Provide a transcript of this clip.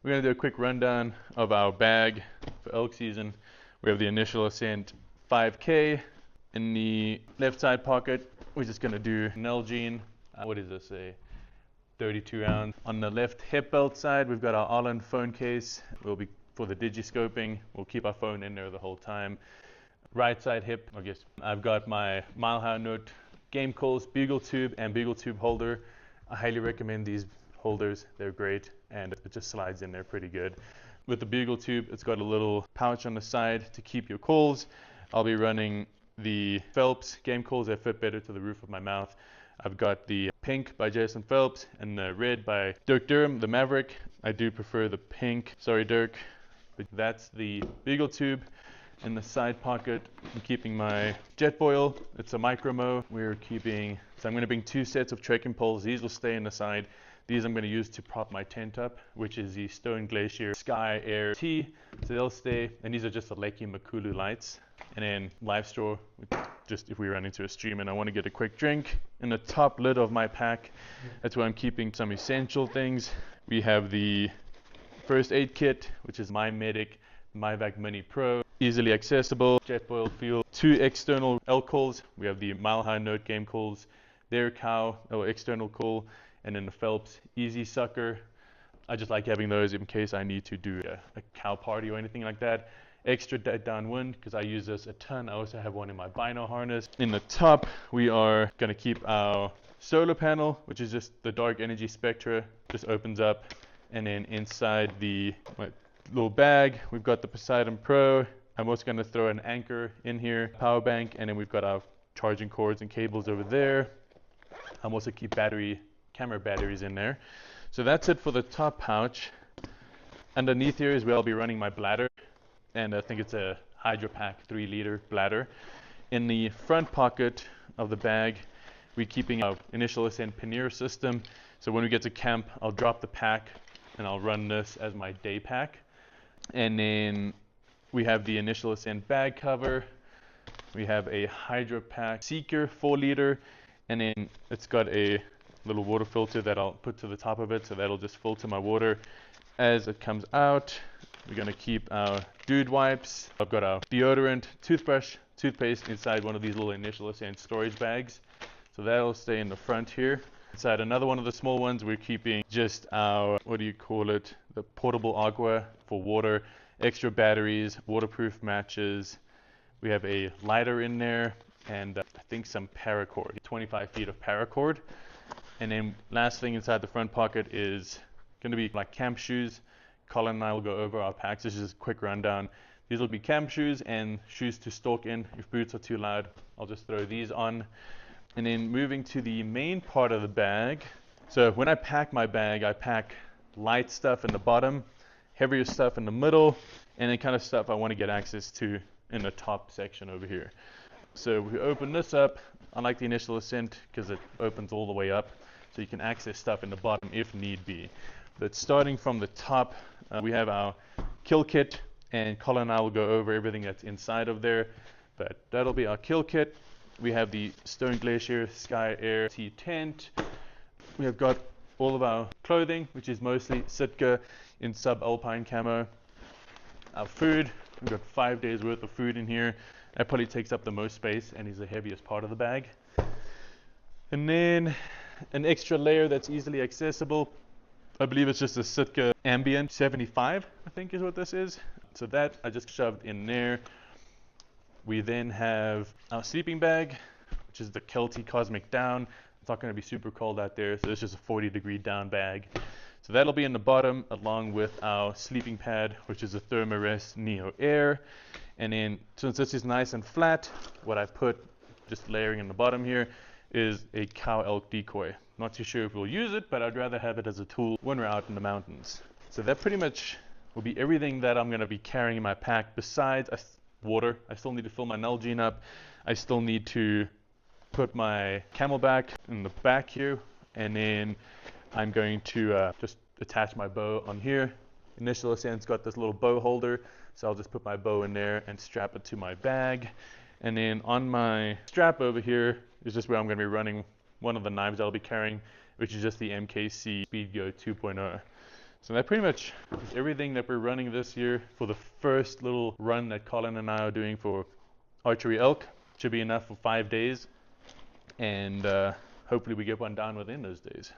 We're going to do a quick rundown of our bag for elk season. We have the initial ascent 5K. In the left side pocket, we're just going to do Nalgene. What is this, a 32 ounce. On the left hip belt side, we've got our Arlen phone case. We'll be for the digiscoping. We'll keep our phone in there the whole time. Right side hip, I guess I've got my Mile High Note game calls, bugle tube, and bugle tube holder. I highly recommend these holders. They're great, and it just slides in there pretty good. With the bugle tube, it's got a little pouch on the side to keep your calls. I'll be running the Phelps game calls that fit better to the roof of my mouth. I've got the pink by Jason Phelps and the red by Dirk Durham, the Maverick. I do prefer the pink. Sorry, Dirk. But that's the bugle tube. In the side pocket, I'm keeping my Jetboil. It's a micro-mo. So I'm going to bring 2 sets of trekking poles. These will stay in the side. These I'm going to use to prop my tent up, which is the Stone Glacier Sky Air T. So they'll stay, and these are just the Lakey Makulu lights. And then live straw, just if we run into a stream and I want to get a quick drink. In the top lid of my pack, that's where I'm keeping some essential things. We have the first aid kit, which is my Medic MyVac Mini Pro. Easily accessible, Jetboil fuel, 2 external elk calls. We have the Mile High Note game calls, their cow, or external call, and then the Phelps Easy Sucker. I just like having those in case I need to do a cow party or anything like that. Extra downwind, because I use this a ton. I also have one in my bino harness. In the top, we are going to keep our solar panel, which is just the dark energy spectra, just opens up. And then inside the little bag, we've got the Poseidon Pro. I'm also going to throw an anchor in here, power bank, and then we've got our charging cords and cables over there. I'm also keep camera batteries in there. So that's it for the top pouch. Underneath here is where I'll be running my bladder, and I think it's a HydroPack 3-liter bladder. In the front pocket of the bag, we're keeping our initial ascent pannier system. So when we get to camp, I'll drop the pack and I'll run this as my day pack. And then we have the initial ascent bag cover. We have a HydroPack Seeker 4-liter, and then it's got a little water filter that I'll put to the top of it, so that'll just filter my water as it comes out. We're going to keep our dude wipes. I've got our deodorant, toothbrush, toothpaste inside one of these little initial ascent storage bags, so that'll stay in the front here. Inside another one of the small ones, we're keeping just our, the portable agua for water, extra batteries, waterproof matches. We have a lighter in there, and I think some paracord, 25 feet of paracord. And then last thing inside the front pocket is going to be like camp shoes. Colin and I will go over our packs. This is just a quick rundown. These will be camp shoes and shoes to stalk in. If boots are too loud, I'll just throw these on. And then moving to the main part of the bag. So when I pack my bag, I pack light stuff in the bottom, heavier stuff in the middle, and then kind of stuff I want to get access to in the top section over here. So we open this up. I like the initial ascent because it opens all the way up, so you can access stuff in the bottom if need be. But starting from the top, we have our kill kit, and Colin and I will go over everything that's inside of there. But that'll be our kill kit. We have the Stone Glacier Sky Air T tent. We have got all of our clothing, which is mostly Sitka in sub-alpine camo. Our food, we've got 5 days worth of food in here. That probably takes up the most space and is the heaviest part of the bag. And then an extra layer that's easily accessible. I believe it's just a Sitka Ambient 75, I think is what this is. So that I just shoved in there. We then have our sleeping bag, which is the Kelty Cosmic Down. It's not going to be super cold out there, so it's just a 40-degree down bag. So that'll be in the bottom along with our sleeping pad, which is a Thermarest Neo Air. And then since this is nice and flat, what I put just layering in the bottom here is a cow elk decoy. Not too sure if we'll use it, but I'd rather have it as a tool when we're out in the mountains. So that pretty much will be everything that I'm going to be carrying in my pack besides water. I still need to fill my Nalgene up. I still need to put my Camelback in the back here, and then I'm going to just attach my bow on here. Initial ascent's got this little bow holder, so I'll just put my bow in there and strap it to my bag. And then on my strap over here is just where I'm going to be running one of the knives I'll be carrying, which is just the MKC Speedgo 2.0. So that pretty much is everything that we're running this year for the first little run that Colin and I are doing for Archery Elk. Should be enough for 5 days, and hopefully we get one down within those days.